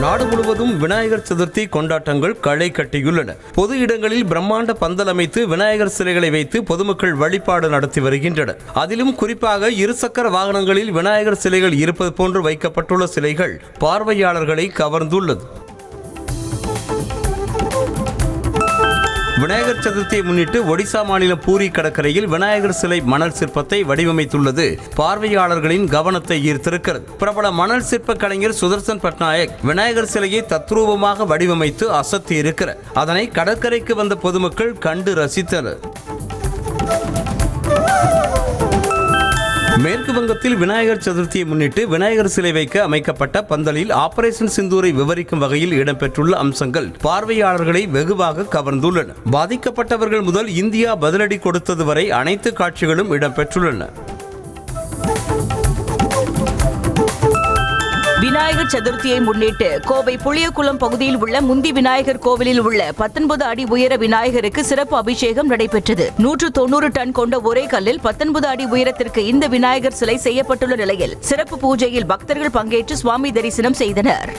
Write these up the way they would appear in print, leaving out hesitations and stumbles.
நாடு முழுவதும் விநாயகர் சதுர்த்தி கொண்டாட்டங்கள் களை கட்டியுள்ளன. பொது இடங்களில் பிரம்மாண்ட பந்தல் அமைத்து விநாயகர் சிலைகளை வைத்து பொதுமக்கள் வழிபாடு நடத்தி வருகின்றனர். அதிலும் குறிப்பாக இருசக்கர வாகனங்களில் விநாயகர் சிலைகள் இருப்பது போன்று வைக்கப்பட்டுள்ள சிலைகள் பார்வையாளர்களை கவர்ந்துள்ளது. விநாயகர் சதுர்த்தியை முன்னிட்டு ஒடிசா மாநிலம் பூரி கடற்கரையில் விநாயகர் சிலை மணல் சிற்பத்தை வடிவமைத்துள்ளது பார்வையாளர்களின் கவனத்தை ஈர்த்திருக்கிறது. பிரபல மணல் சிற்ப கலைஞர் சுதர்சன் பட்நாயக் விநாயகர் சிலையை தத்ரூபமாக வடிவமைத்து அசத்தி இருக்கிறார். அதனை கடற்கரைக்கு வந்த பொதுமக்கள் கண்டு ரசித்தனர். மேற்கு வங்கத்தில் விநாயகர் சதுர்த்தியை முன்னிட்டு விநாயகர் சிலை வைக்க அமைக்கப்பட்ட பந்தலில் ஆபரேஷன் சிந்தூரை விவரிக்கும் வகையில் இடம்பெற்றுள்ள அம்சங்கள் பார்வையாளர்களை வெகுவாக கவர்ந்துள்ளன. பாதிக்கப்பட்டவர்கள் முதல் இந்தியா பதிலடி கொடுத்தது வரை அனைத்து காட்சிகளும் இடம்பெற்றுள்ளன. விநாயகர் சதுர்த்தியை முன்னிட்டு கோவை புளியகுளம் பகுதியில் உள்ள முந்தி விநாயகர் கோவிலில் உள்ள 19 அடி உயர விநாயகருக்கு சிறப்பு அபிஷேகம் நடைபெற்றது. 190 டன் கொண்ட ஒரே கல்லில் 19 அடி உயரத்திற்கு இந்த விநாயகர் சிலை செய்யப்பட்டுள்ள நிலையில் சிறப்பு பூஜையில் பக்தர்கள் பங்கேற்று சுவாமி தரிசனம் செய்தனர்.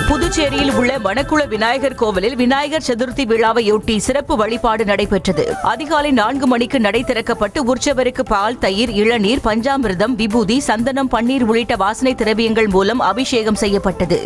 புதுச்சேரியில் உள்ள மணக்குள விநாயகர் கோவிலில் விநாயகர் சதுர்த்தி விழாவையொட்டி சிறப்பு வழிபாடு நடைபெற்றது. அதிகாலை 4 மணிக்கு நடை திறக்கப்பட்டு உற்சவருக்கு பால், தயிர், இளநீர், பஞ்சாமிர்தம், விபூதி, சந்தனம், பன்னீர் உள்ளிட்ட வாசனை திரவியங்கள் மூலம் அபிஷேகம் செய்யப்பட்டது.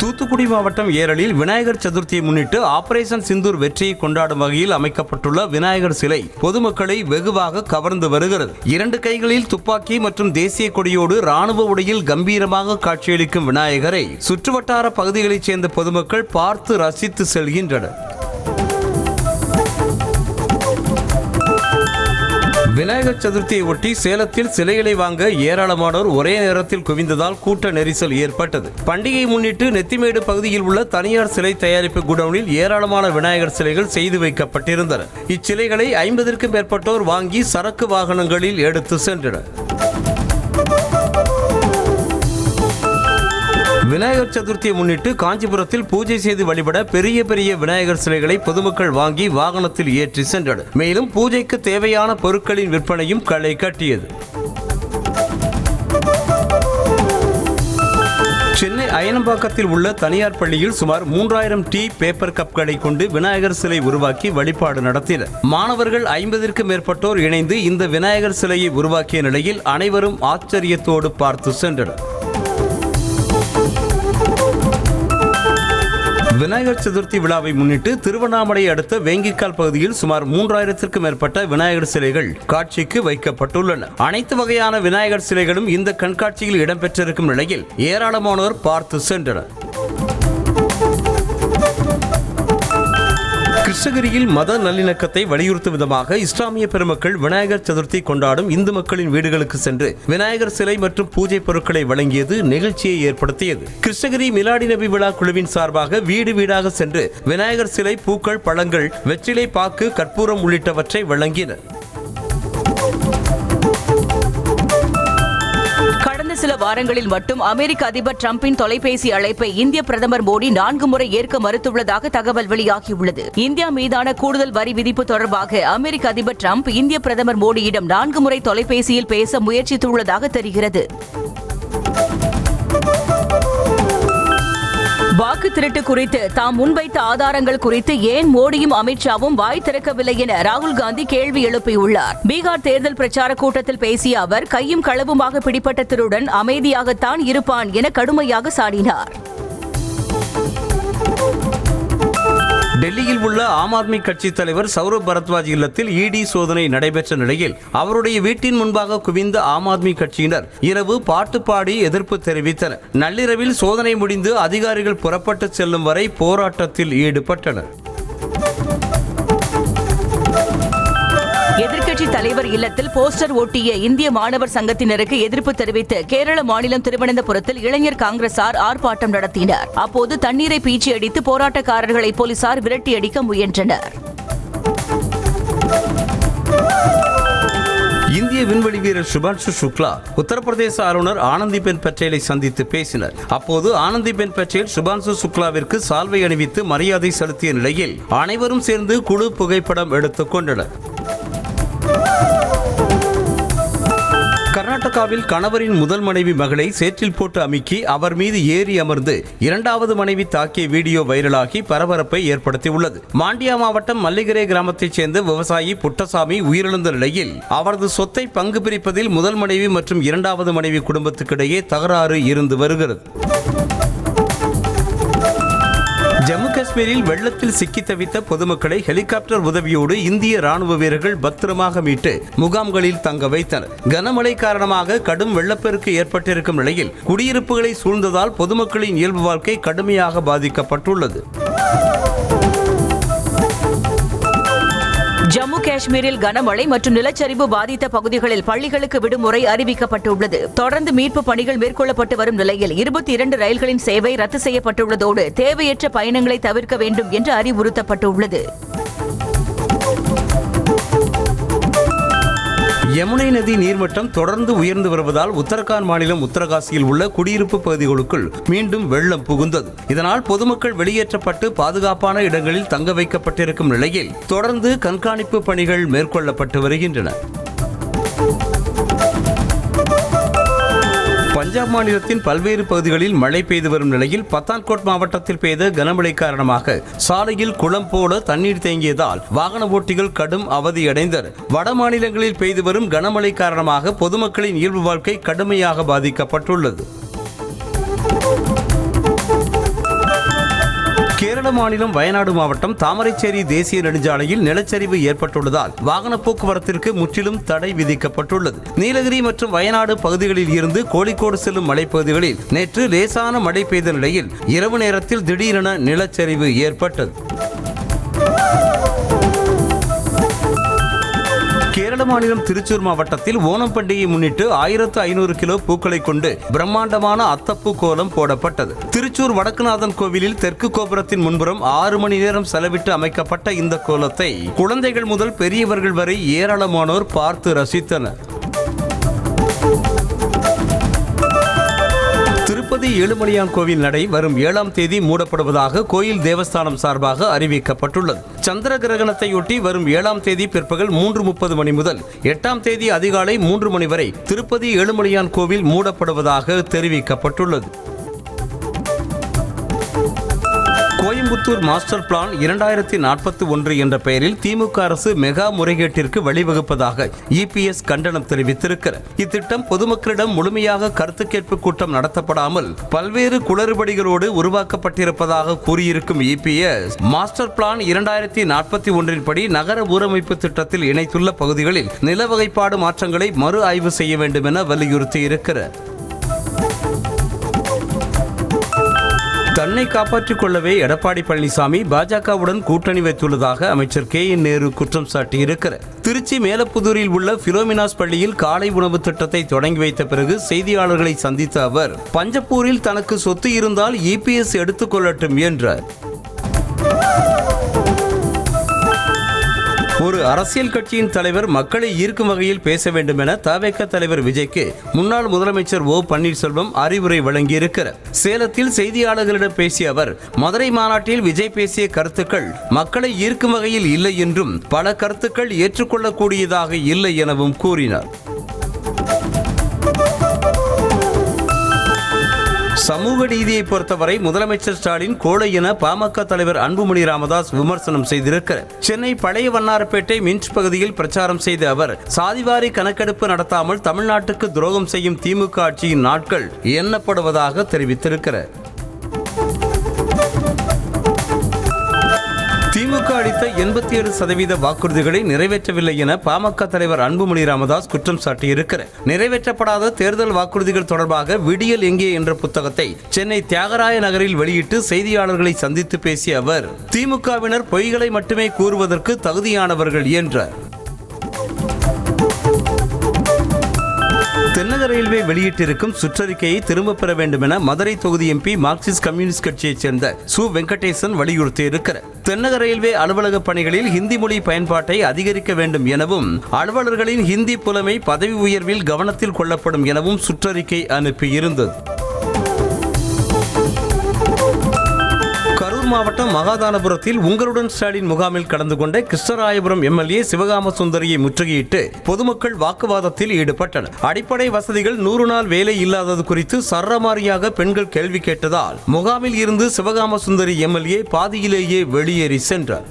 தூத்துக்குடி மாவட்டம் ஏரலில் விநாயகர் சதுர்த்தியை முன்னிட்டு ஆபரேஷன் சிந்தூர் வெற்றியை கொண்டாடும் வகையில் அமைக்கப்பட்டுள்ள விநாயகர் சிலை பொதுமக்களை வெகுவாக கவர்ந்து வருகிறது. 2 கைகளில் துப்பாக்கி மற்றும் தேசிய கொடியோடு ராணுவ உடையில் கம்பீரமாக காட்சியளிக்கும் விநாயகரை சுற்றுவட்டார பகுதிகளைச் சேர்ந்த பொதுமக்கள் பார்த்து ரசித்து செல்கின்றனர். விநாயகர் சதுர்த்தியை ஒட்டி சேலத்தில் சிலைகளை வாங்க ஏராளமானோர் ஒரே நேரத்தில் குவிந்ததால் கூட்ட நெரிசல் ஏற்பட்டது. பண்டிகையை முன்னிட்டு நெத்திமேடு பகுதியில் உள்ள தனியார் சிலை தயாரிப்பு குடோனில் ஏராளமான விநாயகர் சிலைகள் செய்து வைக்கப்பட்டிருந்தன. இச்சிலைகளை 50க்கும் மேற்பட்டோர் வாங்கி சரக்கு வாகனங்களில் எடுத்து சென்றனர். விநாயகர் சதுர்த்தியை முன்னிட்டு காஞ்சிபுரத்தில் பூஜை செய்து வழிபட பெரிய பெரிய விநாயகர் சிலைகளை பொதுமக்கள் வாங்கி வாகனத்தில் ஏற்றி சென்றனர். மேலும் பூஜைக்கு தேவையான பொருட்களின் விற்பனையும் களை கட்டியது. சென்னை அயனம்பாக்கத்தில் உள்ள தனியார் பள்ளியில் சுமார் 3000 டீ பேப்பர் கப்களை கொண்டு விநாயகர் சிலை உருவாக்கி வழிபாடு நடத்தினர். மாணவர்கள் 50க்கும் மேற்பட்டோர் இணைந்து இந்த விநாயகர் சிலையை உருவாக்கிய நிலையில் அனைவரும் ஆச்சரியத்தோடு பார்த்து சென்றனர். விநாயகர் சதுர்த்தி விழாவை முன்னிட்டு திருவண்ணாமலை அடுத்த வேங்கிக்கால் பகுதியில் சுமார் 3000க்கும் மேற்பட்ட விநாயகர் சிலைகள் காட்சிக்கு வைக்கப்பட்டுள்ளன. அனைத்து வகையான விநாயகர் சிலைகளும் இந்த கண்காட்சியில் இடம்பெற்றிருக்கும் நிலையில் ஏராளமானோர் பார்த்து சென்றனர். கிருஷ்ணகிரியில் மத நல்லிணக்கத்தை வலியுறுத்தும் விதமாக இஸ்லாமிய பெருமக்கள் விநாயகர் சதுர்த்தி கொண்டாடும் இந்து மக்களின் வீடுகளுக்கு சென்று விநாயகர் சிலை மற்றும் பூஜை பொருட்களை வழங்கியது நிகழ்ச்சியை ஏற்படுத்தியது. கிருஷ்ணகிரி மிலாடி நபி விழா குழுவின் சார்பாக வீடு வீடாக சென்று விநாயகர் சிலை, பூக்கள், பழங்கள், வெற்றிலை பாக்கு, கற்பூரம் உள்ளிட்டவற்றை வழங்கினர். சில வாரங்களில் மட்டும் அமெரிக்க அதிபர் டிரம்பின் தொலைபேசி அழைப்பை இந்திய பிரதமர் மோடி 4 முறை ஏற்க மறுத்துள்ளதாக தகவல் வெளியாகியுள்ளது. இந்தியா மீதான கூடுதல் வரி விதிப்பு தொடர்பாக அமெரிக்க அதிபர் டிரம்ப் இந்திய பிரதமர் மோடியிடம் 4 முறை தொலைபேசியில் பேச முயற்சித்துள்ளதாக தெரிகிறது. வாக்கு திருட்டு குறித்து தாம் முன்வைத்த ஆதாரங்கள் குறித்து ஏன் மோடியும் அமித்ஷாவும் வாய் திறக்கவில்லை என ராகுல் காந்தி கேள்வி எழுப்பியுள்ளார். பீகார் தேர்தல் பிரச்சார கூட்டத்தில் பேசிய அவர் கையும் களவுமாக பிடிப்பட்ட திருடன் அமைதியாகத்தான் இருப்பான் என கடுமையாக சாடினார். டெல்லியில் உள்ள ஆம் ஆத்மி கட்சி தலைவர் சௌரப் பரத்வாஜ் இல்லத்தில் இடி சோதனை நடைபெற்ற நிலையில் அவருடைய வீட்டின் முன்பாக குவிந்த ஆம் ஆத்மி கட்சியினர் இரவு பாட்டு பாடி எதிர்ப்பு தெரிவித்தனர். நள்ளிரவில் சோதனை முடிந்து அதிகாரிகள் புறப்பட்டு செல்லும் வரை போராட்டத்தில் ஈடுபட்டனர். எதிர்க்கட்சி தலைவர் இல்லத்தில் போஸ்டர் ஒட்டிய இந்திய மாணவர் சங்கத்தினருக்கு எதிர்ப்பு தெரிவித்து கேரள மாநிலம் திருவனந்தபுரத்தில் இளைஞர் காங்கிரசார் ஆர்ப்பாட்டம் நடத்தினர். அப்போது தண்ணீரை பீச்சி அடித்து போராட்டக்காரர்களை போலீசார் விரட்டி அடிக்க முயன்றனர். இந்திய விண்வெளி வீரர் சுபான்ஷு சுக்லா உத்தரப்பிரதேச ஆளுநர் ஆனந்திபென் பட்டேலை சந்தித்து பேசினர். அப்போது ஆனந்திபென் பட்டேல் சுபான்ஷு சுக்லாவிற்கு சால்வை அணிவித்து மரியாதை செலுத்திய நிலையில் அனைவரும் சேர்ந்து குழு புகைப்படம் எடுத்துக் கொண்டனர். பாஜகவில் கணவரின் முதல் மனைவி மகளை சேற்றில் போட்டு அமுக்கி அவர் மீது ஏறி அமர்ந்து இரண்டாவது மனைவி தாக்கிய வீடியோ வைரலாகி பரபரப்பை ஏற்படுத்தியுள்ளது. மாண்டியா மாவட்டம் மல்லிகரே கிராமத்தைச் சேர்ந்த விவசாயி புட்டசாமி உயிரிழந்த நிலையில் அவரது சொத்தை பங்கு பிரிப்பதில் முதல் மனைவி மற்றும் இரண்டாவது மனைவி குடும்பத்துக்கிடையே தகராறு இருந்து வருகிறது. ஜம்மு காஷ்மீரில் வெள்ளத்தில் சிக்கி தவித்த பொதுமக்களை ஹெலிகாப்டர் உதவியோடு இந்திய ராணுவ வீரர்கள் பத்திரமாக மீட்டு முகாம்களில் தங்க வைத்தனர். கனமழை காரணமாக கடும் வெள்ளப்பெருக்கு ஏற்பட்டிருக்கும் நிலையில் குடியிருப்புகளை சூழ்ந்ததால் பொதுமக்களின் இயல்பு வாழ்க்கை கடுமையாக பாதிக்கப்பட்டுள்ளது. ஜம்மு காஷ்மீரில் கனமழை மற்றும் நிலச்சரிவு பாதித்த பகுதிகளில் பள்ளிகளுக்கு விடுமுறை அறிவிக்கப்பட்டுள்ளது. தொடர்ந்து மீட்பு பணிகள் மேற்கொள்ளப்பட்டு வரும் நிலையில் 22 ரயில்களின் சேவை ரத்து செய்யப்பட்டுள்ளதோடு தேவையற்ற பயணங்களை தவிர்க்க வேண்டும் என்று அறிவுறுத்தப்பட்டுள்ளது. யமுனை நதி நீர்மட்டம் தொடர்ந்து உயர்ந்து வருவதால் உத்தரகாண்ட் மாநிலம் உத்தரகாசியில் உள்ள குடியிருப்பு பகுதிகளுக்குள் மீண்டும் வெள்ளம் புகுந்தது. இதனால் பொதுமக்கள் வெளியேற்றப்பட்டு பாதுகாப்பான இடங்களில் தங்க வைக்கப்பட்டிருக்கும் நிலையில் தொடர்ந்து கண்காணிப்பு பணிகள் மேற்கொள்ளப்பட்டு வருகின்றன. பஞ்சாப் மாநிலத்தின் பல்வேறு பகுதிகளில் மழை பெய்து வரும் நிலையில் பத்தான்கோட் மாவட்டத்தில் பெய்த கனமழை காரணமாக சாலையில் குளம் போல தண்ணீர் தேங்கியதால் வாகன ஓட்டிகள் கடும் அவதியடைந்தனர். வட மாநிலங்களில் பெய்து வரும் கனமழை காரணமாக பொதுமக்களின் இயல்பு வாழ்க்கை கடுமையாக பாதிக்கப்பட்டுள்ளது. கேரள மாநிலம் வயநாடு மாவட்டம் தாமரைச்சேரி தேசிய நெடுஞ்சாலையில் நிலச்சரிவு ஏற்பட்டுள்ளதால் வாகன போக்குவரத்திற்கு முற்றிலும் தடை விதிக்கப்பட்டுள்ளது. நீலகிரி மற்றும் வயநாடு பகுதிகளில் இருந்து கோழிக்கோடு செல்லும் மலைப்பகுதிகளில் நேற்று லேசான மழை பெய்த நிலையில் இரவு நேரத்தில் திடீரென நிலச்சரிவு ஏற்பட்டது. கேரள மாநிலம் திருச்சூர் மாவட்டத்தில் ஓணம் பண்டிகையை முன்னிட்டு 1500 கிலோ பூக்களை கொண்டு பிரம்மாண்டமான அத்தப்பூ கோலம் போடப்பட்டது. திருச்சூர் வடக்குநாதன் கோவிலில் தெற்கு கோபுரத்தின் முன்புறம் 6 மணி நேரம் செலவிட்டு அமைக்கப்பட்ட இந்த கோலத்தை குழந்தைகள் முதல் பெரியவர்கள் வரை ஏராளமானோர் பார்த்து ரசித்தனர். திருப்பதி ஏழுமலையான் கோவில் நடை வரும் 7ஆம் தேதி மூடப்படுவதாக கோயில் தேவஸ்தானம் சார்பாக அறிவிக்கப்பட்டுள்ளது. சந்திர கிரகணத்தையொட்டி வரும் 7ஆம் தேதி பிற்பகல் 3:30 மணி முதல் 8ஆம் தேதி அதிகாலை 3 மணி வரை திருப்பதி ஏழுமலையான் கோவில் மூடப்படுவதாக தெரிவிக்கப்பட்டுள்ளது. கோயம்புத்தூர் மாஸ்டர் பிளான் 2041 என்ற பெயரில் திமுக அரசு மெகா முறைகேட்டிற்கு வழிவகுப்பதாக இபிஎஸ் கண்டனம் தெரிவித்திருக்கிறார். இத்திட்டம் பொதுமக்களிடம் முழுமையாக கருத்து கேட்பு கூட்டம் நடத்தப்படாமல் பல்வேறு குளறுபடிகளோடு உருவாக்கப்பட்டிருப்பதாக கூறியிருக்கும் இபிஎஸ் மாஸ்டர் பிளான் 2041 படி நகர ஊரமைப்பு திட்டத்தில் இணைத்துள்ள பகுதிகளில் நில வகைப்பாடு மாற்றங்களை மறு ஆய்வு செய்ய வேண்டும் என வலியுறுத்தியிருக்கிறார். தன்னை காப்பாற்றிக் கொள்ளவே எடப்பாடி பழனிசாமி பாஜகவுடன் கூட்டணி வைத்துள்ளதாக அமைச்சர் KN நேரு குற்றம் சாட்டியிருக்கிறார். திருச்சி மேலப்புதூரில் உள்ள பிலோமினாஸ் பள்ளியில் காலை உணவு திட்டத்தை தொடங்கி வைத்த பிறகு செய்தியாளர்களை சந்தித்த அவர் பஞ்சப்பூரில் தனக்கு சொத்து இருந்தால் இபிஎஸ் எடுத்துக் கொள்ளட்டும் என்றார். ஒரு அரசியல் கட்சியின் தலைவர் மக்களை ஈர்க்கும் வகையில் பேச வேண்டும் என தவேக தலைவர் விஜய்க்கு முன்னாள் முதலமைச்சர் ஓ பன்னீர்செல்வம் அறிவுரை வழங்கியிருக்கிறார். சேலத்தில் செய்தியாளர்களிடம் பேசிய அவர் மதுரை மாநாட்டில் விஜய் பேசிய கருத்துக்கள் மக்களை ஈர்க்கும் வகையில் இல்லை என்றும் பல கருத்துக்கள் ஏற்றுக்கொள்ளக்கூடியதாக இல்லை எனவும் கூறினார். சமூக நீதியை பொறுத்தவரை முதலமைச்சர் ஸ்டாலின் கோழை என பாமக தலைவர் அன்புமணி ராமதாஸ் விமர்சனம் செய்திருக்கிறார். சென்னை பழைய வண்ணாரப்பேட்டை மின்ட் பகுதியில் பிரச்சாரம் செய்த அவர் சாதிவாரி கணக்கெடுப்பு நடத்தாமல் தமிழ்நாட்டுக்கு துரோகம் செய்யும் திமுக ஆட்சியின் நாட்கள் எண்ணப்படுவதாக தெரிவித்திருக்கிறார். திமுக அளித்த 87% வாக்குறுதிகளை நிறைவேற்றவில்லை என பாமக தலைவர் அன்புமணி ராமதாஸ் குற்றம் சாட்டியிருக்கிறார். நிறைவேற்றப்படாத தேர்தல் வாக்குறுதிகள் தொடர்பாக விடியல் எங்கே என்ற புத்தகத்தை சென்னை தியாகராய நகரில் வெளியிட்டு செய்தியாளர்களை சந்தித்து பேசிய அவர் திமுகவினர் பொய்களை மட்டுமே கூறுவதற்கு தகுதியானவர்கள் என்றார். தென்னக ரயில்வே வெளியிட்டிருக்கும் சுற்றறிக்கையை திரும்பப் பெற வேண்டும் என மதுரை தொகுதி எம்பி மார்க்சிஸ்ட் கம்யூனிஸ்ட் கட்சியைச் சேர்ந்த சு வெங்கடேசன் வலியுறுத்தியிருக்கிறார். தென்னக ரயில்வே அலுவலக பணிகளில் ஹிந்தி மொழி பயன்பாட்டை அதிகரிக்க வேண்டும் எனவும் அலுவலர்களின் ஹிந்தி புலமை பதவி உயர்வில் கவனத்தில் கொள்ளப்படும் எனவும் சுற்றறிக்கை அனுப்பியிருந்தது. வேலூர் மாவட்டம் மகாதானபுரத்தில் உங்களுடன் ஸ்டாலின் முகாமில் கலந்து கொண்ட கிருஷ்ணராயபுரம் எம்எல்ஏ சிவகாம சுந்தரியை முற்றுகையிட்டு பொதுமக்கள் வாக்குவாதத்தில் ஈடுபட்டனர். அடிப்படை வசதிகள் 100 நாள் வேலை இல்லாதது குறித்து சரமாரியாக பெண்கள் கேள்வி கேட்டதால் முகாமில் இருந்து சிவகாம சுந்தரி எம்எல்ஏ பாதியிலேயே வெளியேறி சென்றார்.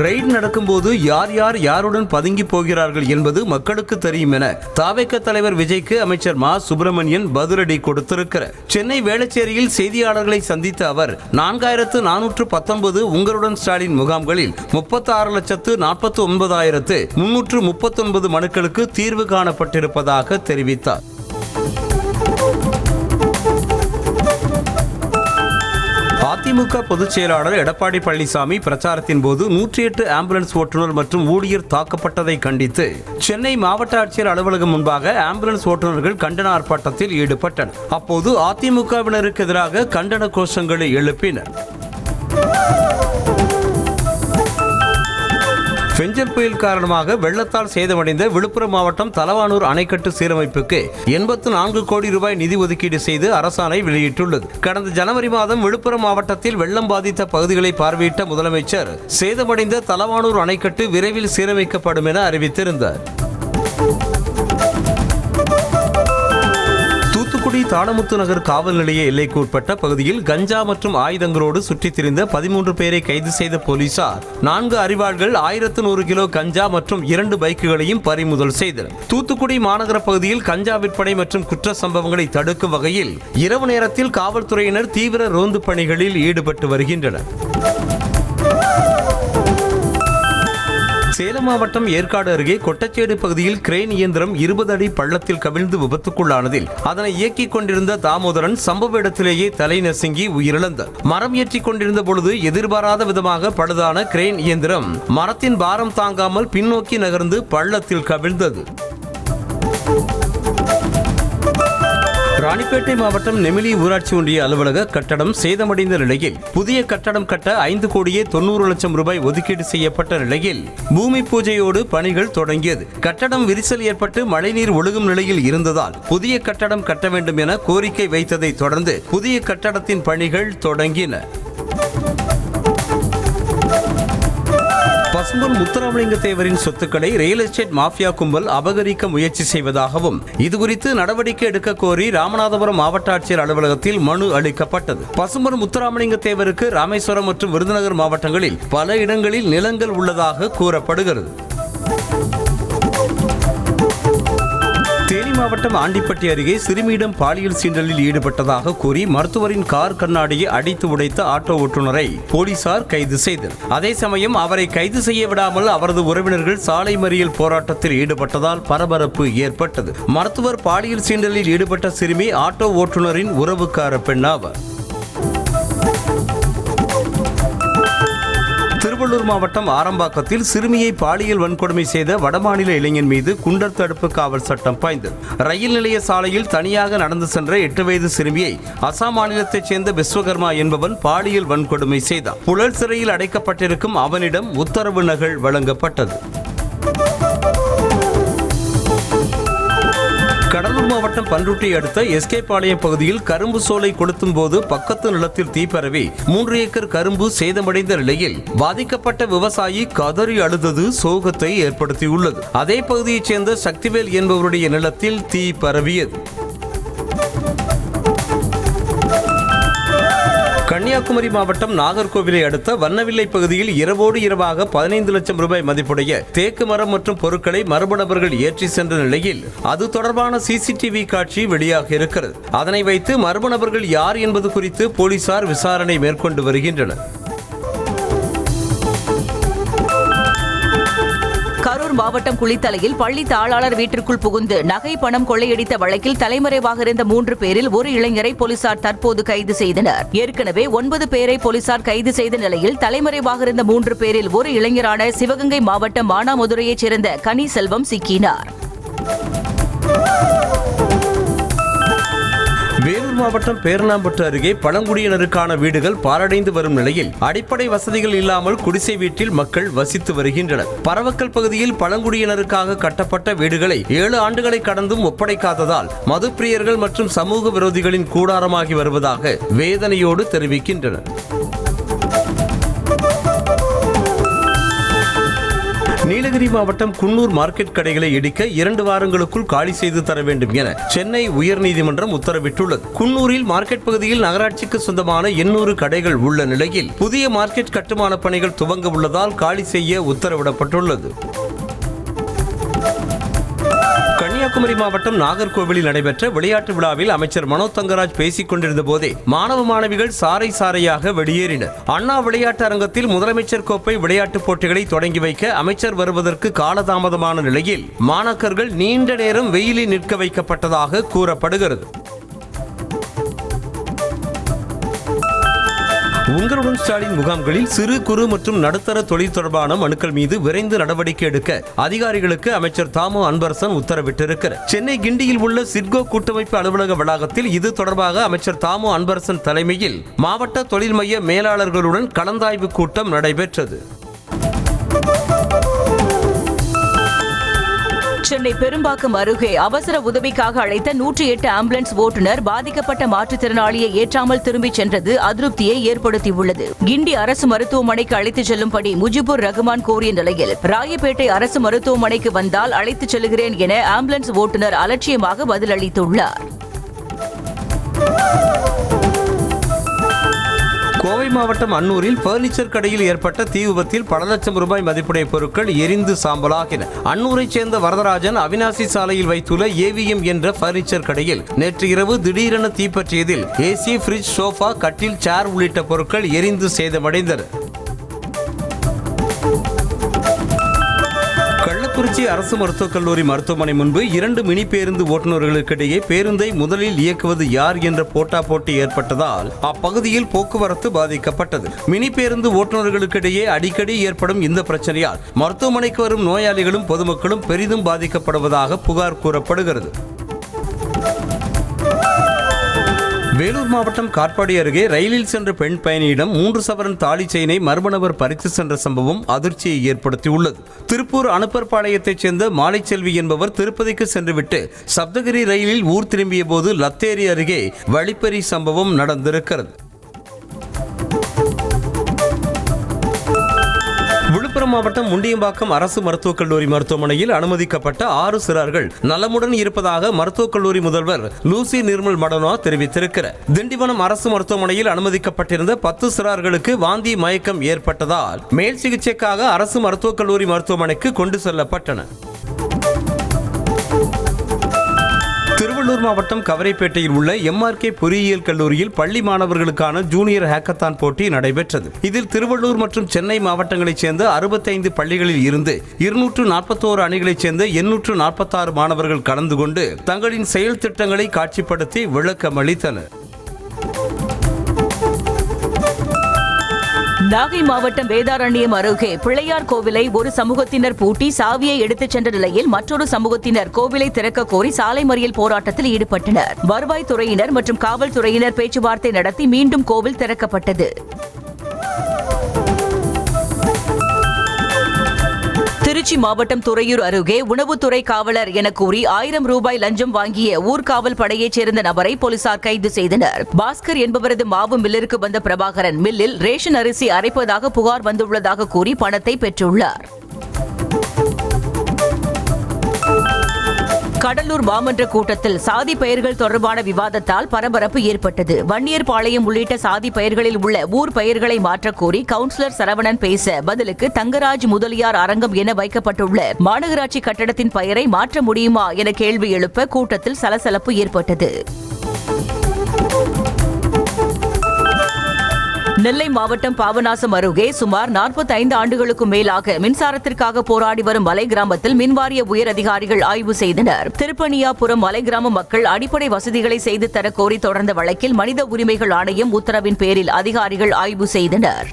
ரெய்டு நடக்கும்போது யார் யாருடன் பதுங்கி போகிறார்கள் என்பது மக்களுக்கு தெரியும் என தாவேக தலைவர் விஜய்க்கு அமைச்சர் மா சுப்பிரமணியன் பதிலடி கொடுத்திருக்கிறார். சென்னை வேளச்சேரியில் செய்தியாளர்களை சந்தித்த அவர் 4419 உங்களுடன் ஸ்டாலின் முகாம்களில் 36,49,339 மனுக்களுக்கு தீர்வு காணப்பட்டிருப்பதாக தெரிவித்தார். அதிமுக பொதுச் செயலாளர் எடப்பாடி பழனிசாமி பிரச்சாரத்தின் போது 108 ஆம்புலன்ஸ் ஓட்டுநர் மற்றும் ஊழியர் தாக்கப்பட்டதை கண்டித்து சென்னை மாவட்ட ஆட்சியர் அலுவலகம் முன்பாக ஆம்புலன்ஸ் ஓட்டுநர்கள் கண்டன ஆர்ப்பாட்டத்தில் ஈடுபட்டனர். அப்போது அதிமுகவினருக்கு எதிராக கண்டன கோஷங்களை எழுப்பினர். பெஞ்சல் புயல் காரணமாக வெள்ளத்தால் சேதமடைந்த விழுப்புரம் மாவட்டம் தலவானூர் அணைக்கட்டு சீரமைப்புக்கு 84 கோடி ரூபாய் நிதி ஒதுக்கீடு செய்து அரசாணை வெளியிட்டுள்ளது. கடந்த ஜனவரி மாதம் விழுப்புரம் மாவட்டத்தில் வெள்ளம் பாதித்த பகுதிகளை பார்வையிட்ட முதலமைச்சர் சேதமடைந்த தலவானூர் அணைக்கட்டு விரைவில் சீரமைக்கப்படும் என அறிவித்திருந்தார். தூத்துக்குடி தாளமுத்து நகர் காவல் நிலைய எல்லைக்கு உட்பட்ட பகுதியில் கஞ்சா மற்றும் ஆயுதங்களோடு சுற்றித் திரிந்த 13 பேரை கைது செய்த போலீசார் 4 அறிவாள்கள் 1100 கிலோ கஞ்சா மற்றும் 2 பைக்குகளையும் பறிமுதல் செய்தனர். தூத்துக்குடி மாநகர பகுதியில் கஞ்சா விற்பனை மற்றும் குற்ற சம்பவங்களை தடுக்கும் வகையில் இரவு நேரத்தில் காவல்துறையினர் தீவிர ரோந்து பணிகளில் ஈடுபட்டு வருகின்றனர். சேலம் மாவட்டம் ஏற்காடு அருகே கொட்டச்சேடு பகுதியில் கிரேன் இயந்திரம் 20 அடி பள்ளத்தில் கவிழ்ந்து விபத்துக்குள்ளானதில் அதனை இயக்கிக் கொண்டிருந்த தாமோதரன் சம்பவ இடத்திலேயே தலை நசுங்கி உயிரிழந்தார். மரம் ஏற்றிக் கொண்டிருந்த பொழுது எதிர்பாராத விதமாக பழுதான கிரேன் இயந்திரம் மரத்தின் பாரம் தாங்காமல் பின்னோக்கி நகர்ந்து பள்ளத்தில் கவிழ்ந்தது. ராணிப்பேட்டை மாவட்டம் நெமிலி ஊராட்சி ஒன்றிய அலுவலக கட்டடம் சேதமடைந்த நிலையில் புதிய கட்டடம் கட்ட 5,90,00,000 ரூபாய் ஒதுக்கீடு செய்யப்பட்ட நிலையில் பூமி பூஜையோடு பணிகள் தொடங்கியது. கட்டடம் விரிசல் ஏற்பட்டு மழைநீர் ஒழுகும் நிலையில் இருந்ததால் புதிய கட்டடம் கட்ட வேண்டும் என கோரிக்கை வைத்ததை தொடர்ந்து புதிய கட்டடத்தின் பணிகள் தொடங்கின. பசும்பொன் முத்துராமலிங்க தேவரின் சொத்துக்களை ரியல் எஸ்டேட் மாஃபியா கும்பல் அபகரிக்க முயற்சி செய்வதாகவும் இதுகுறித்து நடவடிக்கை எடுக்க கோரி ராமநாதபுரம் மாவட்ட ஆட்சியர் அலுவலகத்தில் மனு அளிக்கப்பட்டது. பசும்பொன் முத்துராமலிங்க தேவருக்கு ராமேஸ்வரம் மற்றும் விருதுநகர் மாவட்டங்களில் பல இடங்களில் நிலங்கள் உள்ளதாக கூறப்படுகிறது. தேனி மாவட்டம் ஆண்டிப்பட்டி அருகே சிறுமியிடம் பாலியல் சீண்டலில் ஈடுபட்டதாக கூறி மருத்துவரின் கார் கண்ணாடியை அடித்து உடைத்த ஆட்டோ ஓட்டுநரை போலீசார் கைது செய்தனர். அதே சமயம் அவரை கைது செய்ய விடாமல் அவரது உறவினர்கள் சாலை மறியல் போராட்டத்தில் ஈடுபட்டதால் பரபரப்பு ஏற்பட்டது. மருத்துவர் பாலியல் சீண்டலில் ஈடுபட்ட சிறுமி ஆட்டோ ஓட்டுநரின் உறவுக்கார பெண்ணாவார். திருவள்ளூர் மாவட்டம் ஆரம்பாக்கத்தில் சிறுமியை பாலியல் வன்கொடுமை செய்த வடமாநில இளைஞன் மீது குண்டர் தடுப்பு காவல் சட்டம் பாய்ந்தது. ரயில் நிலைய சாலையில் தனியாக நடந்து சென்ற 8 வயது சிறுமியை அசாம் மாநிலத்தைச் சேர்ந்த விஸ்வகர்மா என்பவன் பாலியல் வன்கொடுமை செய்தார். புழல் சிறையில் அடைக்கப்பட்டிருக்கும் அவனிடம் உத்தரவு நகல் வழங்கப்பட்டது. கடலூர் மாவட்டம் பன்ருட்டி அடுத்த எஸ்கே பாளையம் பகுதியில் கரும்பு சோலை கொளுத்தும் போது பக்கத்து நிலத்தில் தீப்பரவி 3 ஏக்கர் கரும்பு சேதமடைந்த நிலையில் பாதிக்கப்பட்ட விவசாயி கதறி அழுதது சோகத்தை ஏற்படுத்தியுள்ளது. அதே பகுதியைச் சேர்ந்த சக்திவேல் என்பவருடைய நிலத்தில் தீ பரவியது. கன்னியாகுமரி மாவட்டம் நாகர்கோவிலை அடுத்த வண்ணவில்லை பகுதியில் இரவோடு இரவாக 15 லட்சம் ரூபாய் மதிப்புடைய தேக்கு மரம் மற்றும் பொருட்களை மர்ம நபர்கள் ஏற்றி சென்ற நிலையில் அது தொடர்பான சிசிடிவி காட்சி வெளியாக இருக்கிறது. அதனை வைத்து மர்ம நபர்கள் யார் என்பது குறித்து போலீசார் விசாரணை மேற்கொண்டு வருகின்றனர். கரூர் மாவட்டம் குளித்தலையில் பள்ளி தாளாளர் வீட்டிற்குள் புகுந்து நகை பணம் கொள்ளையடித்த வழக்கில் தலைமறைவாக இருந்த 3 பேரில் ஒரு இளைஞரை போலீசார் தற்போது கைது செய்தனர். ஏற்கனவே 9 பேரை போலீசார் கைது செய்த நிலையில் தலைமறைவாக இருந்த 3 பேரில் ஒரு இளைஞரான சிவகங்கை மாவட்டம் மானாமதுரையைச் சேர்ந்த கனி செல்வம் சிக்கினார். வேலூர் மாவட்டம் பேரணாம்பட்டு அருகே பழங்குடியினருக்கான வீடுகள் பாழடைந்து வரும் நிலையில் அடிப்படை வசதிகள் இல்லாமல் குடிசை வீட்டில் மக்கள் வசித்து வருகின்றனர். பரவக்கல் பகுதியில் பழங்குடியினருக்காக கட்டப்பட்ட வீடுகளை 7 ஆண்டுகளை கடந்தும் ஒப்படைக்காததால் மதுப்பிரியர்கள் மற்றும் சமூக விரோதிகளின் கூடாரமாகி வருவதாக வேதனையோடு தெரிவிக்கின்றனர். நீலகிரி மாவட்டம் குன்னூர் மார்க்கெட் கடைகளை இடிக்க 2 வாரங்களுக்குள் காலி செய்து தர வேண்டும் என சென்னை உயர்நீதிமன்றம் உத்தரவிட்டுள்ளது. குன்னூரில் மார்க்கெட் பகுதியில் நகராட்சிக்கு சொந்தமான 800 கடைகள் உள்ள நிலையில் புதிய மார்க்கெட் கட்டுமான பணிகள் துவங்க உள்ளதால் காலி செய்ய உத்தரவிடப்பட்டுள்ளது. கன்னியாகுமரி மாவட்டம் நாகர்கோவிலில் நடைபெற்ற விளையாட்டு விழாவில் அமைச்சர் மனோ தங்கராஜ் பேசிக் கொண்டிருந்த போதே மாணவ மாணவிகள் சாறை சாறையாக வெளியேறினர். அண்ணா விளையாட்டு அரங்கத்தில் முதலமைச்சர் கோப்பை விளையாட்டுப் போட்டிகளை தொடங்கி வைக்க அமைச்சர் வருவதற்கு காலதாமதமான நிலையில் மாணாக்கர்கள் நீண்ட நேரம் வெயிலில் நிற்க வைக்கப்பட்டதாக கூறப்படுகிறது. உங்களுடன் ஸ்டாலின் முகாம்களில் சிறு குறு மற்றும் நடுத்தர தொழில் தொடர்பான மனுக்கள் மீது விரைந்து நடவடிக்கை எடுக்க அதிகாரிகளுக்கு அமைச்சர் தாமோ அன்பரசன் உத்தரவிட்டிருக்கிறார். சென்னை கிண்டியில் உள்ள சிட்கோ கூட்டமைப்பு அலுவலக வளாகத்தில் இது தொடர்பாக அமைச்சர் தாமோ அன்பரசன் தலைமையில் மாவட்ட தொழில் மைய மேலாளர்களுடன் கலந்தாய்வு கூட்டம் நடைபெற்றது. சென்னை பெரும்பாக்கம் அருகே அவசர உதவிக்காக அழைத்த 108 ஆம்புலன்ஸ் ஓட்டுநர் பாதிக்கப்பட்ட மாற்றுத்திறனாளியை ஏற்றாமல் திரும்பிச் சென்றது அதிருப்தியை ஏற்படுத்தியுள்ளது. கிண்டி அரசு மருத்துவமனைக்கு அழைத்துச் செல்லும்படி முஜிபுர் ரஹ்மான் கோரிய நிலையில் ராயப்பேட்டை அரசு மருத்துவமனைக்கு வந்தால் அழைத்துச் செல்கிறேன் என ஆம்புலன்ஸ் ஓட்டுநர் அலட்சியமாக பதிலளித்துள்ளார். கோவை மாவட்டம் அன்னூரில் பர்னிச்சர் கடையில் ஏற்பட்ட தீ விபத்தில் பல லட்சம் ரூபாய் மதிப்புடைய பொருட்கள் எரிந்து சாம்பலாகின. அன்னூரைச் சேர்ந்த வரதராஜன் அவினாசி சாலையில் வைத்துள்ள ஏவிஎம் என்ற பர்னிச்சர் கடையில் நேற்று இரவு திடீரென தீப்பற்றியதில் ஏசி, ஃபிரிட்ஜ், சோஃபா, கட்டில், சேர் உள்ளிட்ட பொருட்கள் எரிந்து சேதமடைந்தன. கள்ளக்குறிச்சி அரசு மருத்துவக் கல்லூரி மருத்துவமனை முன்பு 2 மினி பேருந்து ஓட்டுநர்களுக்கிடையே பேருந்தை முதலில் இயக்குவது யார் என்ற போட்டாபோட்டி ஏற்பட்டதால் அப்பகுதியில் போக்குவரத்து பாதிக்கப்பட்டது. மினி பேருந்து ஓட்டுநர்களுக்கிடையே அடிக்கடி ஏற்படும் இந்த பிரச்சனையால் மருத்துவமனைக்கு வரும் நோயாளிகளும் பொதுமக்களும் பெரிதும் பாதிக்கப்படுவதாக புகார் கூறப்படுகிறது. வேலூர் மாவட்டம் காட்பாடி அருகே ரயிலில் சென்ற பெண் பயணியிடம் 3 சவரன் தாலி செயினை மர்ம நபர் பறித்து சென்ற சம்பவம் அதிர்ச்சியை ஏற்படுத்தியுள்ளது. திருப்பூர் அனுப்பர்பாளையத்தைச் சேர்ந்த மாலைச்செல்வி என்பவர் திருப்பதிக்கு சென்றுவிட்டு சப்தகிரி ரயிலில் ஊர் திரும்பிய போது லத்தேரி அருகே வழிப்பறி சம்பவம் நடந்திருக்கிறது. விழுப்புரம் மாவட்டம் முண்டியம்பாக்கம் அரசு மருத்துவக் கல்லூரி மருத்துவமனையில் அனுமதிக்கப்பட்ட 6 சிறார்கள் நலமுடன் இருப்பதாக மருத்துவக் கல்லூரி முதல்வர் லூசி நிர்மல் மடனோ தெரிவித்திருக்கிறார். திண்டிவனம் அரசு மருத்துவமனையில் அனுமதிக்கப்பட்டிருந்த 10 சிறார்களுக்கு வாந்தி மயக்கம் ஏற்பட்டதால் மேல் சிகிச்சைக்காக அரசு மருத்துவக் கல்லூரி மருத்துவமனைக்கு கொண்டு செல்லப்பட்டனர். திருவள்ளூர் மாவட்டம் கவரைப்பேட்டையில் உள்ள MRK பொறியியல் கல்லூரியில் பள்ளி மாணவர்களுக்கான ஜூனியர் ஹேக்கத்தான் போட்டி நடைபெற்றது. இதில் திருவள்ளூர் மற்றும் சென்னை மாவட்டங்களைச் சேர்ந்த 65 பள்ளிகளில் இருந்து 241 அணிகளைச் சேர்ந்த 846 மாணவர்கள் கலந்து கொண்டு தங்களின் செயல் திட்டங்களை காட்சிப்படுத்தி விளக்கமளித்தனர். நாகை மாவட்டம் வேதாரண்யம் அருகே பிள்ளையார் கோவிலை ஒரு சமூகத்தினர் பூட்டி சாவியை எடுத்துச் சென்ற நிலையில் மற்றொரு சமூகத்தினர் கோவிலை திறக்க கோரி சாலை மறியல் போராட்டத்தில் ஈடுபட்டனர். வருவாய்த்துறையினர் மற்றும் காவல்துறையினர் பேச்சுவார்த்தை நடத்தி மீண்டும் கோவில் திறக்கப்பட்டது. திருச்சி மாவட்டம் துறையூர் அருகே உணவுத்துறை காவலர் என கூறி 1000 ரூபாய் லஞ்சம் வாங்கிய ஊர்காவல் படையைச் சேர்ந்த நபரை போலீசார் கைது செய்தனர். பாஸ்கர் என்பவரது மாவு மில்லிற்கு வந்த பிரபாகரன் மில்லில் ரேஷன் அரிசி அரைப்பதாக புகார் வந்துள்ளதாக கூறி பணத்தை பெற்றுள்ளார். கடலூர் மாமன்ற கூட்டத்தில் சாதி பெயர்கள் தொடர்பான விவாதத்தால் பரபரப்பு ஏற்பட்டது. வன்னியர்பாளையம் உள்ளிட்ட சாதி பெயர்களில் உள்ள ஊர் பெயர்களை மாற்றக்கோரி கவுன்சிலர் சரவணன் பேச பதிலுக்கு தங்கராஜ் முதலியார் அரங்கம் என வைக்கப்பட்டுள்ள மாநகராட்சி கட்டடத்தின் பெயரை மாற்ற முடியுமா என கேள்வி எழுப்ப கூட்டத்தில் சலசலப்பு ஏற்பட்டது. நெல்லை மாவட்டம் பாபநாசம் அருகே சுமார் 45 ஆண்டுகளுக்கும் மேலாக மின்சாரத்திற்காக போராடி வரும் மலை கிராமத்தில் மின்வாரிய உயர் அதிகாரிகள் ஆய்வு செய்தனர். திருப்பணியாபுரம் மலை கிராம மக்கள் அடிப்படை வசதிகளை செய்து தர கோரி தொடர்ந்த வழக்கில் மனித உரிமைகள் ஆணையம் உத்தரவின் பேரில் அதிகாரிகள் ஆய்வு செய்தனர்.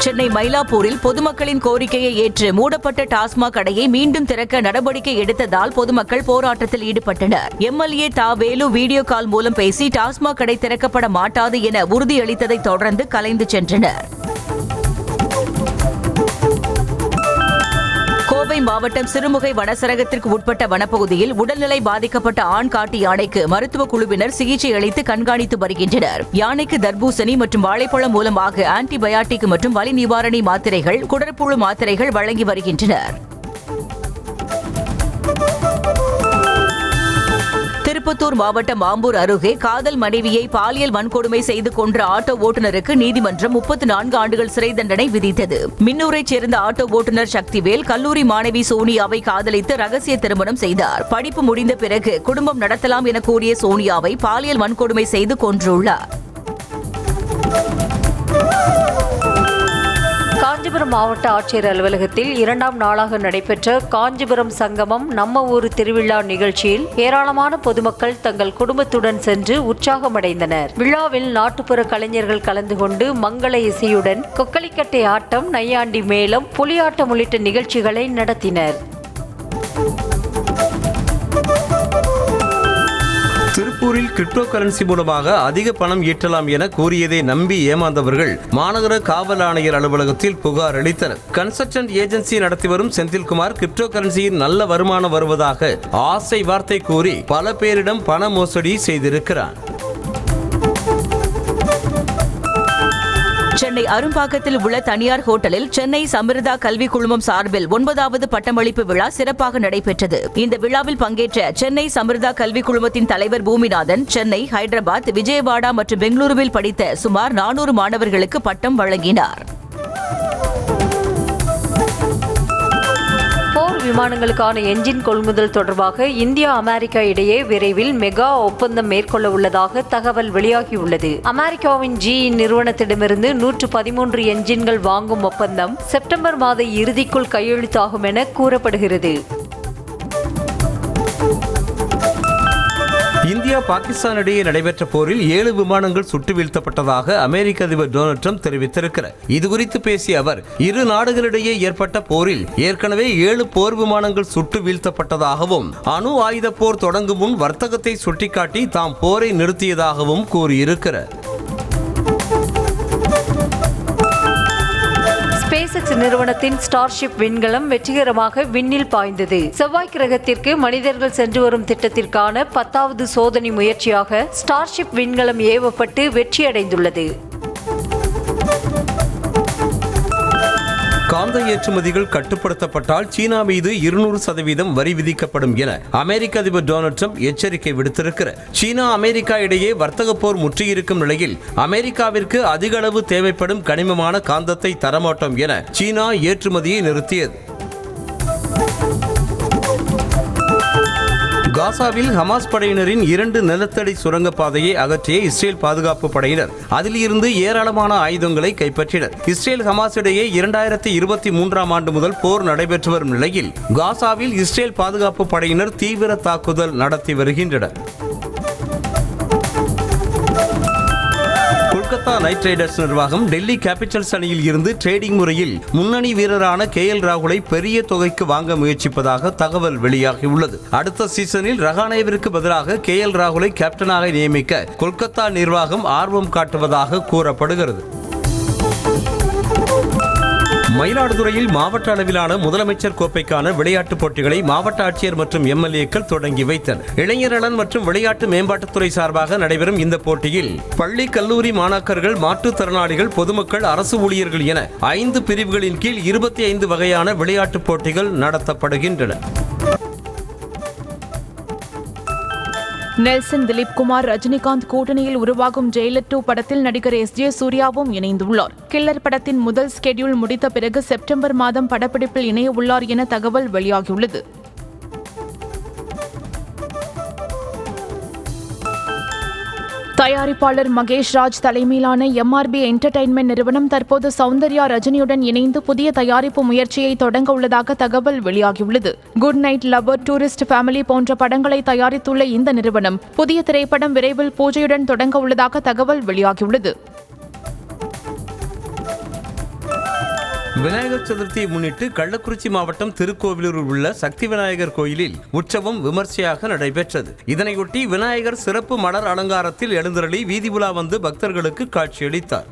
சென்னை மயிலாப்பூரில் பொதுமக்களின் கோரிக்கையை ஏற்று மூடப்பட்ட டாஸ்மாக் கடையை மீண்டும் திறக்க நடவடிக்கை எடுத்ததால் பொதுமக்கள் போராட்டத்தில் ஈடுபட்டனர். எம்எல்ஏ தா வேலு வீடியோ கால் மூலம் பேசி டாஸ்மாக் கடை திறக்கப்பட மாட்டாது என உறுதியளித்ததை தொடர்ந்து கலைந்து சென்றனர். கோவை மாவட்டம் சிறுமுகை வனச்சரகத்திற்கு உட்பட்ட வனப்பகுதியில் உடல்நிலை பாதிக்கப்பட்ட ஆண் காட்டு யானைக்கு மருத்துவ குழுவினர் சிகிச்சை அளித்து கண்காணித்து வருகின்றனர். யானைக்கு தர்பூசணி மற்றும் வாழைப்பழம் மூலமாக ஆன்டிபயாட்டிக் மற்றும் வலி நிவாரணி மாத்திரைகள், குடற்புழு மாத்திரைகள் வழங்கி வருகின்றனர். திருப்பத்தூர் மாவட்டம் ஆம்பூர் அருகே காதல் மனைவியை பாலியல் வன்கொடுமை செய்து கொன்ற ஆட்டோ ஓட்டுநருக்கு நீதிமன்றம் 34 ஆண்டுகள் சிறை தண்டனை விதித்தது. மின்னூரைச் சேர்ந்த ஆட்டோ ஓட்டுநர் சக்திவேல் கல்லூரி மாணவி சோனியாவை காதலித்து ரகசிய திருமணம் செய்தார். படிப்பு முடிந்த பிறகு குடும்பம் நடத்தலாம் என கூறிய சோனியாவை பாலியல் வன்கொடுமை செய்து கொன்றுள்ளார். காஞ்சிபுரம் மாவட்ட ஆட்சியர் அலுவலகத்தில் 2ஆம் நாளாக நடைபெற்ற காஞ்சிபுரம் சங்கமம் நம்ம ஊர் திருவிழா நிகழ்ச்சியில் ஏராளமான பொதுமக்கள் தங்கள் குடும்பத்துடன் சென்று உற்சாகமடைந்தனர். விழாவில் நாட்டுப்புற கலைஞர்கள் கலந்து கொண்டு மங்கள இசையுடன் கொக்களிக்கட்டை ஆட்டம், நையாண்டி மேளம், புலியாட்டம் உள்ளிட்ட நிகழ்ச்சிகளை நடத்தினர். திருப்பூரில் கிரிப்டோ கரன்சி மூலமாக அதிக பணம் ஈட்டலாம் என கூறியதை நம்பி ஏமாந்தவர்கள் மாநகர காவல் ஆணையர் அலுவலகத்தில் புகார் அளித்தனர். கன்சல்டன்ட் ஏஜென்சி நடத்தி வரும் செந்தில்குமார் கிரிப்டோ கரன்சியில் நல்ல வருமானம் வருவதாக ஆசை வார்த்தை கூறி பல பேரிடம் பண மோசடி செய்திருக்கிறார். சென்னை அரும்பாக்கத்தில் உள்ள தனியார் ஹோட்டலில் சென்னை சமிர்தா கல்வி குழுமம் சார்பில் 9வது பட்டமளிப்பு விழா சிறப்பாக நடைபெற்றது. இந்த விழாவில் பங்கேற்ற சென்னை சமிர்தா கல்வி குழுமத்தின் தலைவர் பூமிநாதன் சென்னை, ஹைதராபாத், விஜயவாடா மற்றும் பெங்களூருவில் படித்த சுமார் 400 மாணவர்களுக்கு பட்டம் வழங்கினார். போர் விமானங்களுக்கான என்ஜின் கொள்முதல் தொடர்பாக இந்தியா, அமெரிக்கா இடையே விரைவில் மெகா ஒப்பந்தம் மேற்கொள்ள உள்ளதாக தகவல் வெளியாகியுள்ளது. அமெரிக்காவின் GE நிறுவனத்திடமிருந்து 113 என்ஜின்கள் வாங்கும் ஒப்பந்தம் செப்டம்பர் மாத இறுதிக்குள் கையெழுத்தாகும் என கூறப்படுகிறது. இந்தியா, பாகிஸ்தான் இடையே நடைபெற்ற போரில் 7 விமானங்கள் சுட்டு வீழ்த்தப்பட்டதாக அமெரிக்க அதிபர் டொனால்ட் ட்ரம்ப் தெரிவித்திருக்கிறார். இதுகுறித்து பேசிய அவர், இரு நாடுகளிடையே ஏற்பட்ட போரில் ஏற்கனவே 7 போர் விமானங்கள் சுட்டு வீழ்த்தப்பட்டதாகவும் அணு ஆயுத போர் தொடங்கும் முன் வர்த்தகத்தை சுட்டிக்காட்டி தாம் போரை நிறுத்தியதாகவும் கூறியிருக்கிறார். SpaceX நிறுவனத்தின் ஸ்டார்ஷிப் விண்கலம் வெற்றிகரமாக விண்ணில் பாய்ந்தது. செவ்வாய் கிரகத்திற்கு மனிதர்கள் சென்று வரும் திட்டத்திற்கான 10வது சோதனை முயற்சியாக ஸ்டார்ஷிப் விண்கலம் ஏவப்பட்டு வெற்றியடைந்துள்ளது. காந்த ஏற்றுமதிகள் கட்டுப்படுத்தப்பட்டால் சீனா மீது 200% வரி விதிக்கப்படும் என அமெரிக்க அதிபர் டொனால்ட் ட்ரம்ப் எச்சரிக்கை விடுத்திருக்கிறார். சீனா, அமெரிக்கா இடையே வர்த்தக போர் முற்றியிருக்கும் நிலையில் அமெரிக்காவிற்கு அதிக அளவு தேவைப்படும் கனிமமான காந்தத்தை தரமாட்டோம் என சீனா ஏற்றுமதியை நிறுத்தியது. காசாவில் ஹமாஸ் படையினரின் 2 நிலத்தடி சுரங்கப்பாதையை அகற்றிய இஸ்ரேல் பாதுகாப்பு படையினர் அதில் இருந்து ஏராளமான ஆயுதங்களை கைப்பற்றினர். இஸ்ரேல், ஹமாஸ் இடையே 2023ஆம் ஆண்டு முதல் போர் நடைபெற்று வரும் நிலையில் காசாவில் இஸ்ரேல் பாதுகாப்பு படையினர் தீவிர தாக்குதல் நடத்தி வருகின்றனர். கொல்கத்தா நைட் ரைடர்ஸ் நிர்வாகம் டெல்லி கேபிட்டல்ஸ் அணியில் இருந்து ட்ரேடிங் முறையில் முன்னணி வீரரான KL ராகுலை பெரிய தொகைக்கு வாங்க முயற்சிப்பதாக தகவல் வெளியாகியுள்ளது. அடுத்த சீசனில் ரஹானேவிற்கு பதிலாக KL ராகுலை கேப்டனாக நியமிக்க கொல்கத்தா நிர்வாகம் ஆர்வம் காட்டுவதாக கூறப்படுகிறது. மயிலாடுதுறையில் மாவட்ட அளவிலான முதலமைச்சர் கோப்பைக்கான விளையாட்டுப் போட்டிகளை மாவட்ட ஆட்சியர் மற்றும் MLAக்கள் தொடங்கி வைத்தனர். இளைஞர் நலன் மற்றும் விளையாட்டு மேம்பாட்டுத்துறை சார்பாக நடைபெறும் இந்த போட்டியில் பள்ளி, கல்லூரி மாணாக்கர்கள், மாற்றுத்திறனாளிகள், பொதுமக்கள், அரசு ஊழியர்கள் என 5 பிரிவுகளின் கீழ் 25 வகையான விளையாட்டுப் போட்டிகள் நடத்தப்படுகின்றன. நெல்சன் திலீப்குமார், ரஜினிகாந்த் கூட்டணியில் உருவாகும் ஜெயிலர் 2 படத்தில் நடிகர் SJ சூர்யாவும் இணைந்துள்ளார். கில்லர் படத்தின் முதல் ஸ்கெடியூல் முடித்த பிறகு செப்டம்பர் மாதம் படப்பிடிப்பில் இணைய உள்ளார் என தகவல் வெளியாகியுள்ளது. தயாரிப்பாளர் மகேஷ் ராஜ் தலைமையிலான MRB என்டர்டைன்மெண்ட் நிறுவனம் தற்போது சௌந்தர்யா, ரஜினியுடன் இணைந்து புதிய தயாரிப்பு முயற்சியை தொடங்க உள்ளதாக தகவல் வெளியாகியுள்ளது. Good night, lover, tourist family போன்ற படங்களை தயாரித்துள்ள இந்த நிறுவனம் புதிய திரைப்படம் விரைவில் பூஜையுடன் தொடங்க உள்ளதாக தகவல் வெளியாகியுள்ளது. விநாயகர் சதுர்த்தியை முன்னிட்டு கள்ளக்குறிச்சி மாவட்டம் திருக்கோவிலூரில் உள்ள சக்தி விநாயகர் கோயிலில் உற்சவம் விமர்சையாக நடைபெற்றது. இதனையொட்டி விநாயகர் சிறப்பு மலர் அலங்காரத்தில் எழுந்தருளி வீதி உலா வந்து பக்தர்களுக்கு காட்சியளித்தார்.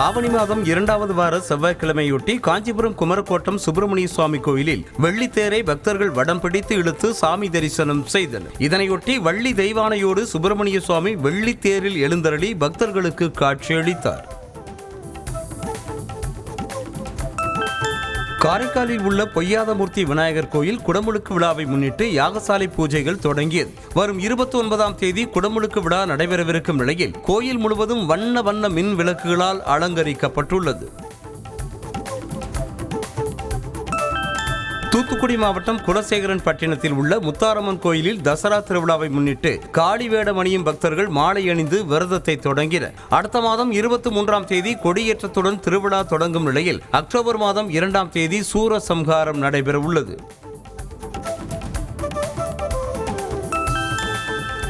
ஆவணி மாதம் 2வது வார செவ்வாய்க்கிழமையொட்டி காஞ்சிபுரம் குமரக்கோட்டம் சுப்பிரமணிய சுவாமி கோயிலில் வெள்ளித்தேரை பக்தர்கள் வடம் பிடித்து இழுத்து சாமி தரிசனம் செய்தனர். இதனையொட்டி வள்ளி தெய்வானையோடு சுப்பிரமணிய சுவாமி வெள்ளித்தேரில் எழுந்தருளி பக்தர்களுக்கு காட்சியளித்தார். காரைக்காலில் உள்ள பொய்யாதமூர்த்தி விநாயகர் கோயில் குடமுழுக்கு விழாவை முன்னிட்டு யாகசாலை பூஜைகள் தொடங்கியது. வரும் 29ஆம் தேதி குடமுழுக்கு விழா நடைபெறவிருக்கும் நிலையில் கோயில் முழுவதும் வண்ண வண்ண மின் விளக்குகளால் அலங்கரிக்கப்பட்டுள்ளது. தூத்துக்குடி மாவட்டம் குலசேகரன் பட்டினத்தில் உள்ள முத்தாரம்மன் கோயிலில் தசரா திருவிழாவை முன்னிட்டு காளி வேடம் அணியும் பக்தர்கள் மாலை அணிந்து விரதத்தை தொடங்கினர். அடுத்த மாதம் 23ஆம் தேதி கொடியேற்றத்துடன் திருவிழா தொடங்கும் நிலையில் அக்டோபர் மாதம் 2ஆம் தேதி சூரசம்ஹாரம் நடைபெற உள்ளது.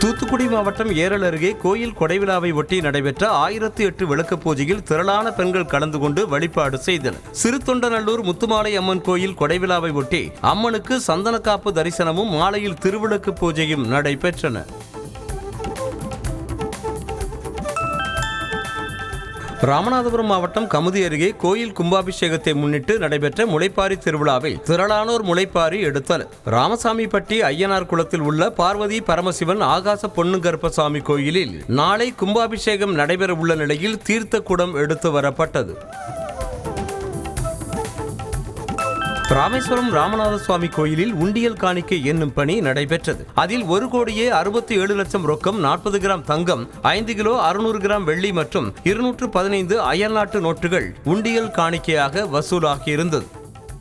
தூத்துக்குடி மாவட்டம் ஏரல் அருகே கோயில் கொடைவிழாவை ஒட்டி நடைபெற்ற 1008 விளக்கு பூஜையில் திரளான பெண்கள் கலந்து கொண்டு வழிபாடு செய்தனர். சிறுத்தொண்டநல்லூர் முத்துமாலை அம்மன் கோயில் கொடைவிழாவை ஒட்டி அம்மனுக்கு சந்தனக்காப்பு தரிசனமும் மாலையில் திருவிளக்கு பூஜையும் நடைபெற்றன. ராமநாதபுரம் மாவட்டம் கமுதி அருகே கோயில் கும்பாபிஷேகத்தை முன்னிட்டு நடைபெற்ற முளைப்பாரி திருவிழாவில் திரளானோர் முளைப்பாரி எடுத்தனர். ராமசாமிப்பட்டி ஐயனார் குளத்தில் உள்ள பார்வதி பரமசிவன் ஆகாச பொன்னுகருப்பசாமி கோயிலில் நாளை கும்பாபிஷேகம் நடைபெற உள்ள நிலையில் தீர்த்த குடம் எடுத்து வரப்பட்டது. ராமேஸ்வரம் ராமநாத சுவாமி கோயிலில் உண்டியல் காணிக்கை என்னும் பணி நடைபெற்றது. அதில் 1,67,00,000 ரொக்கம், 40 கிராம் தங்கம், 5 கிலோ 600 கிராம் வெள்ளி மற்றும் 215 அயல்நாட்டு நோட்டுகள் உண்டியல் காணிக்கையாக வசூலாகியிருந்தது.